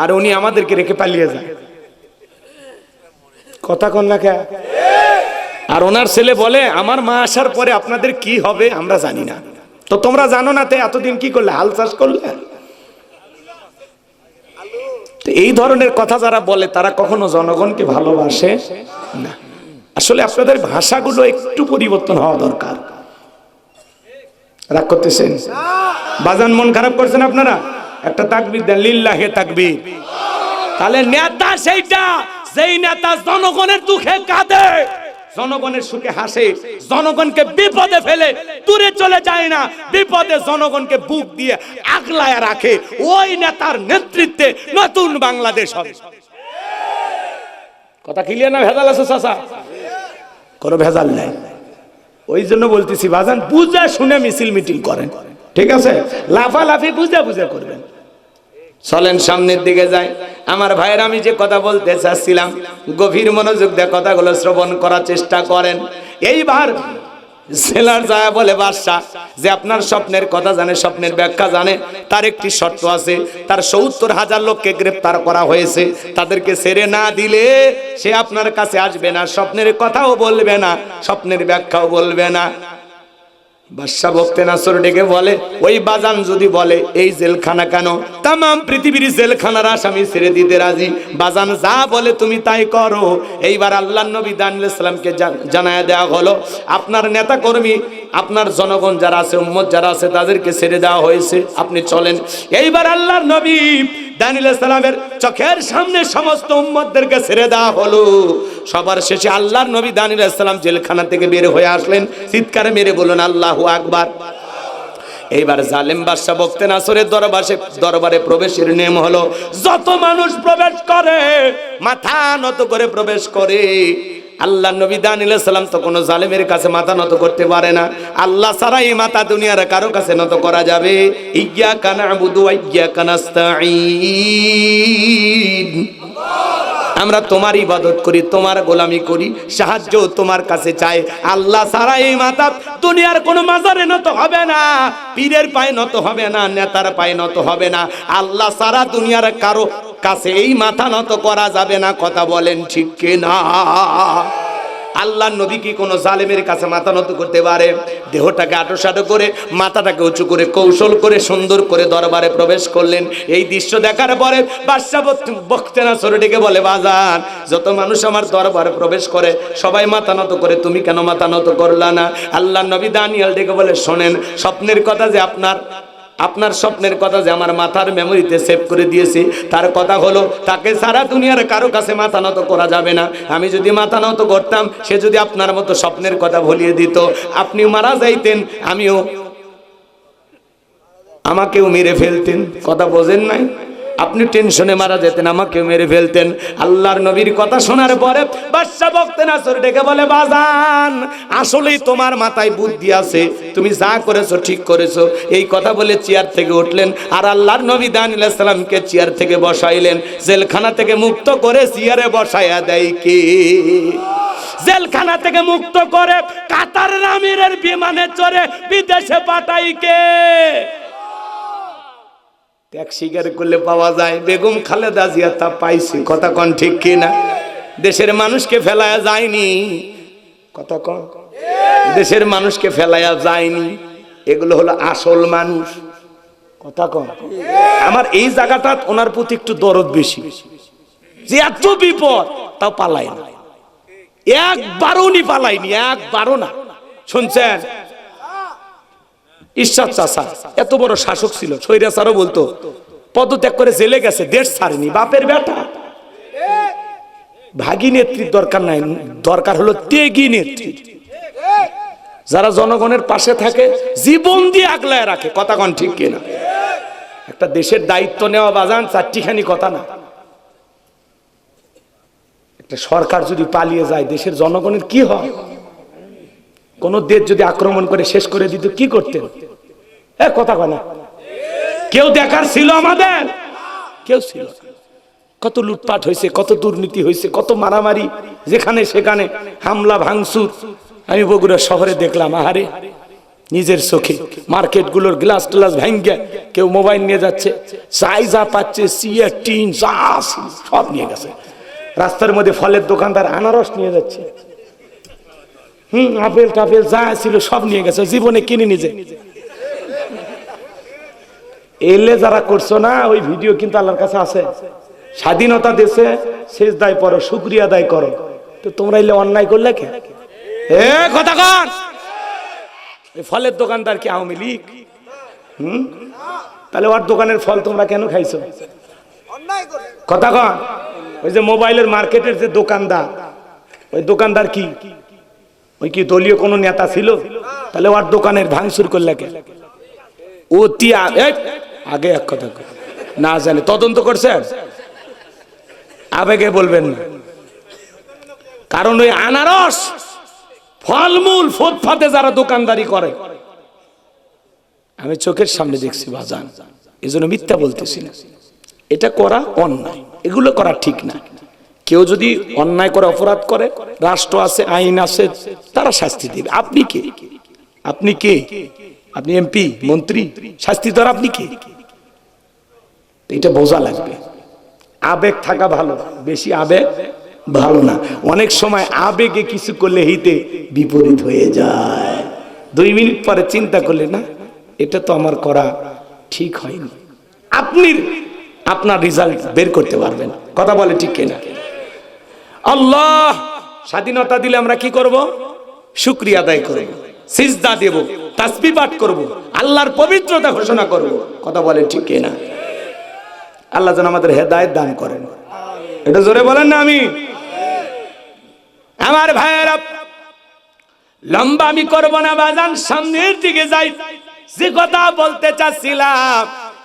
A: আর উনি আমাদেরকে রেখে পালিয়ে যায়, কথা কন না কে? আর ওনার ছেলে বলে আমার মা আসার পরে আপনাদের কি হবে আমরা জানি না, তো তোমরা জানো না, তো এতদিন কি করলে? হাল চাষ করলে। এই ধরনের কথা যারা বলে তারা কখনো জনগণকে ভালোবাসে না। আসলে আপনাদের ভাষাগুলো একটু পরিবর্তন হওয়া দরকার। রাগ করতেছেন? বাজান মন খারাপ করছেন আপনারা? একটা তাকবীর দেন, লিল্লাহে তাকবীর। তাহলে নেতা সেইটা যেই নেতা জনগণের দুঃখে কাঁদে, জনগণের সুখে হাসে, জনগণকে বিপদে ফেলে দূরে চলে যায় না, বিপদে জনগণকে বুক দিয়ে আগলায় রাখে, ওই নেতার নেতৃত্বে নতুন বাংলাদেশ হবে। কথা ক্লিয়ার না? ভেজাল আছে চাচা? কোনো ভেজাল নাই। ওই জন্য বলতেছি বাজান বুঝে শুনে মিছিল মিটিং করেন, ঠিক আছে? লাফালাফি বুঝে বুঝে করবেন। চলেন সামনের দিকে যাই। আমার ভাইয়ের আমি যে কথা বলতে চাচ্ছিলাম গভীর মনোযোগ দিয়ে কথাগুলো শ্রবণ করার চেষ্টা করেন। এইবার জেলার যায় বলে বাদশা যে আপনার স্বপ্নের কথা জানে, স্বপ্নের ব্যাখ্যা জানে, তার একটি শর্ত আছে, তার ৭০,০০০ লোককে গ্রেফতার করা হয়েছে, তাদেরকে ছেড়ে না দিলে সে আপনার কাছে আসবে না, স্বপ্নের কথাও বলবে না, স্বপ্নের ব্যাখ্যাও বলবে না। বাদশা বক্তে নাসর ডেকে বলে ওই বাজান যদি বলে এই জেলখানা কেন, তাম পৃথিবীর জেলখানার আসামি ছেড়ে দিতে রাজি, বাজান যা বলে তুমি তাই করো। এইবার আল্লাহ নবী দানিয়েল সালামকে জানায় দেওয়া হলো আপনার নেতা কর্মী, আপনার জনগণ যারা আছে, উম্মত যারা আছে, তাদেরকে ছেড়ে দেওয়া হয়েছে, আপনি চলেন। এইবার আল্লাহর নবী দানিয়েল সালামের চোখের সামনে সমস্ত উম্মতদেরকে ছেড়ে দেওয়া হলো। সবার শেষে আল্লাহর নবী দানিয়েল সালাম জেলখানা থেকে বের হয়ে আসলেন। চিৎকার মেরে বলুন আল্লাহু আকবার। এইবার জালেম বাদশা বক্তে নাসরের দরবারে প্রবেশের নিয়ম হলো যত মানুষ প্রবেশ করে মাথা নত করে প্রবেশ করে। আল্লাহ নবী দানিয়েল সালাম তো কোনো জালেমের কাছে মাথা নত করতে পারে না। আল্লাহ ছাড়া এই মাথা দুনিয়ার কারো কাছে নত করা যাবে। ইয়্যাকা না'বুদু ওয়া ইয়্যাকা নাস্তাঈন, আমরা তোমার ইবাদত করি, তোমার গোলামি করি, সাহায্য তোমার কাছে চাই। আল্লাহ ছাড়া এই মাথা দুনিয়ার কোনো মাজারে নত হবে না, পীরের পায়ে নত হবে না, নেতার পায়ে নত হবে না। আল্লাহ ছাড়া দুনিয়ার কারো কাছে এই মাথা নত করা যাবে না। কথা বলেন ঠিক কিনা? আল্লাহর নবী কি কোনো জালেমের কাছে মাথা নত করতে পারে? দেহটাকে আটোসাটো করে, মাথাটাকে উঁচু করে, কৌশল করে, সুন্দর করে দরবারে প্রবেশ করলেন। এই দৃশ্য দেখার পরে বাদশা বখতেনাছর ডেকে বলে, বাজান, যত মানুষ আমার দরবারে প্রবেশ করে সবাই মাথা নত করে, তুমি কেন মাথা নত করলা না? আল্লাহর নবী দানিয়েল ডেকে বলে, শোনেন, স্বপ্নের কথা যে আপনার স্বপ্নের কথা যে আমার মাথার মেমোরিতে সেভ করে দিয়েছি, তার কথা হলো তাকে সারা দুনিয়ার কারো কাছে মাথা নত করা যাবে না। আমি যদি মাথা নত করতাম, সে যদি আপনার মতো স্বপ্নের কথা ভুলিয়ে দিত, আপনিও মারা যাইতেন, আমাকেও মেরে ফেলতেন। কথা বোঝেন নাই? আপনি টেনশনে মারা যেতেন, আমাকেও মেরে ফেলতেন। আল্লাহর নবীর কথা শোনার পরে বাদশা বখতেনাছর ডেকে বলে, বাজান, আসলেই তোমার মাথায় বুদ্ধি আছে, তুমি যা করেছো ঠিক করেছো। এই কথা বলে চেয়ার থেকে উঠলেন, আর আল্লাহর নবী দানিয়েল আলাইহিস সালামকে চেয়ার থেকে বসাইলেন। জেলখানা থেকে মুক্ত করে চেয়ারে বসাইয়া দেয় কে? জেলখানা থেকে মুক্ত করে কাতার আমিরের বিমানে চড়ে বিদেশে পাঠাই কে? ত্যাগ স্বীকার করলে পাওয়া যায়। বেগম খালেদা জিয়া তা পাইছে। কথা কন ঠিক কিনা? দেশের মানুষকে ফেলায়া যায়নি। কথা কন, দেশের মানুষকে ফেলায়া যায়নি। এগুলো হলো আসল মানুষ। কথা কন। আমার এই জায়গাটা ওনার প্রতি একটু দরদ বেশি, যে এত বিপদ তাও পালায় না। একবারও নি পালায়নি, একবারও না। শুনছেন? ঈশ্বর চাচা এত বড় শাসক ছিল, স্বৈরাচারও বলতো, পদত্যাগ করে জেলে গেছে, দেশ ছাড়েনি। বাপের বেটা। ভাগী নেত্রীর দরকার নাই, দরকার হলো ত্যাগী নেত্রী, যারা জনগণের পাশে থাকে, জীবন দিয়ে আগলায় রাখে। কথা কন ঠিক কিনা? একটা দেশের দায়িত্ব নেওয়া বাজান চারটিখানি কথা না। একটা সরকার যদি পালিয়ে যায়, দেশের জনগণের কি হয়? কোন দেশ যদি আক্রমণ করে শেষ করে দিত, কি করতেন? কথা কয় না। কেউ দেখার ছিল আমাদের? কেউ ছিল? কত লুটপাট হয়েছে, কত দুর্নীতি হয়েছে, কত মারামারি, যেখানে সেখানে হামলা ভাঙচুর। আমি বগুড়া শহরে দেখলাম, আহারে, নিজের চোখে মার্কেট গুলোর গ্লাস ট্লাস ভেঙে কেউ মোবাইল নিয়ে যাচ্ছে, চাই যা পাচ্ছে, সিয়ার টিন যা সব নিয়ে গেছে। রাস্তার মধ্যে ফলের দোকানদার আনারস নিয়ে যাচ্ছে, আপেল টাপেল যা ছিল সব নিয়ে গেছে, জীবনে কিনে নিজে। এলে যারা করছো না, ওই ভিডিও কিন্তু আল্লাহর কাছে আছে। স্বাধীনতা দেশে সেজদায় পড়ো, শুকরিয়া আদায় করো। তো তোমরা এলে অন্যায় করলে কে? কথা কন। এই ফলের দোকানদার কি আওয়ামী লীগ? তাহলে ওর দোকানের ফল তোমরা কেন খাইছো? কথা কন। ওই যে মোবাইলের মার্কেটের যে দোকানদার, ওই দোকানদার কি ওই কি দলীয় কোন নেতা ছিল? তাহলে ওর দোকানের ভাঙচুর করলে কে? অতি আগে এক কথা না জানে তদন্ত করছেন, আবেগে বলবেন না। কারণ ওই আনারস, ফলমূল, ফুটপাতে যারা দোকানদারি করে, আমি চোখের সামনে দেখছি বাজান, এজন্য মিথ্যা বলতেছি না। এটা করা অন্যায়, এগুলো করা ঠিক না। কেউ যদি অন্যায় করে, অপরাধ করে, রাষ্ট্র আছে, আইন আছে, তারা শাস্তি দেবে। আপনি কে? আপনি কে? আপনি এমপি, মন্ত্রী, শাস্তি দেওয়ার আপনি কে? এটা বোঝা লাগবে। আবেগ থাকা ভালো, বেশি আবেগ ভালো না। অনেক সময় আবেগে কিছু করলে হিতে বিপরীত হয়ে যায়। 2 মিনিট পরে চিন্তা করলে, না, এটা তো আমার করা ঠিক হয়নি। আপনার রেজাল্ট বের করতে পারবেন। কথা বলে ঠিক কিনা? আল্লাহ স্বাধীনতা দিলে আমরা কি করব? শুকরিয়া আদায় করব, সিজদা দেব, তাসবিহ পাঠ করব, আল্লাহর পবিত্রতা ঘোষণা করব। কথা বলে ঠিক কিনা? আল্লাহ যেন আমাদের হেদায়েত দান করেন। এটা জোরে বলেন না আমি। আমার ভাইয়েরা, লম্বা আমি করব না বাজান, সামনের দিকে যাই। যে কথা বলতে চাচ্ছিলাম,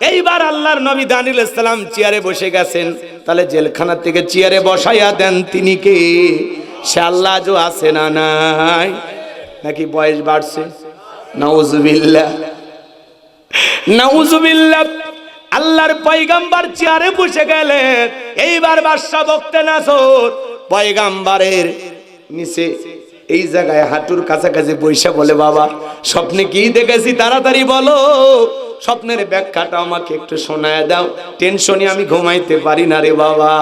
A: এইবার আল্লাহর নবী দানিয়েল আলাইহিস সালাম চেয়ারে বসে গেছেন। তাহলে জেলখানা থেকে চেয়ারে বসাইয়া দেন তিনি কে? সে আল্লাহ আজও আছে না নাই? নাকি বয়স বাড়ছে? নাউজুবিল্লাহ, নাউজুবিল্লাহ। আল্লাহর পয়গম্বর চেয়ারে বসে গেলেন। এইবার বাদশা বখতেনাছর পয়গম্বরের নিচে এই জায়গায় হাঁটুর কাছাকাছি বৈশা বলে, বাবা, স্বপ্নে কি দেখেছি তাড়াতাড়ি বলো। স্বপ্নের ব্যাখ্যাটা আমাকে একটু শোনায় দাও, টেনশনে আমি ঘুমাইতে পারি না রে বাবা।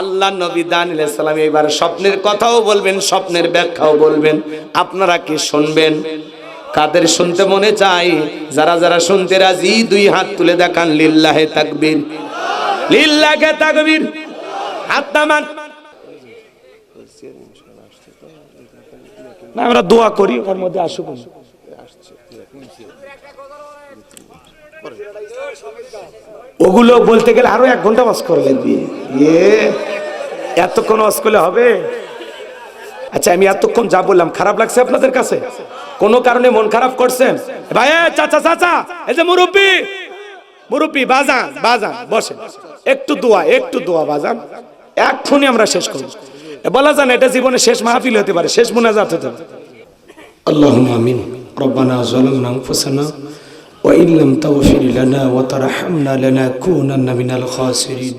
A: আল্লাহ নবী দানিয়েল আলাইহিস সালাম এবার স্বপ্নের কথাও বলবেন, স্বপ্নের ব্যাখ্যাও বলবেন। আপনারা কি শুনবেন? কাদের শুনতে মনে চাই? যারা যারা শুনতে রাজি দুই হাত তুলে দেখান, লিল্লাহে তাকবীর, লিল্লাহে তাকবীর। হাত নামান। না আমরা দোয়া করি, ওর মধ্যে আসুক। ওগুলো বলতে গেলে আরো 1 ঘন্টা ওয়াজ করে লাগবে। এতক্ষণ ওয়াজ করলে হবে? আচ্ছা আমি এতক্ষণ যা বললাম খারাপ লাগছে আপনাদের কাছে? কোনো কারণে মন খারাপ করছেন? ভাই চাচা চাচা, এই যে মুরব্বি, মুরব্বি বাজান বাজান বসেন, একটু দোয়া বাজান, এক্ষুনি আমরা শেষ করব। বলা যান এটা জীবনে শেষ মাহফিল হতে পারে, শেষ মুনাজাত হতে পারে। আল্লাহুম্মা আমিন। রব্বানা যালামনা আনফুসানা ওয়া ইল্লাম তাগফির লানা ওয়া তারহামনা লানাকুনান্না মিনাল খাসিরিন।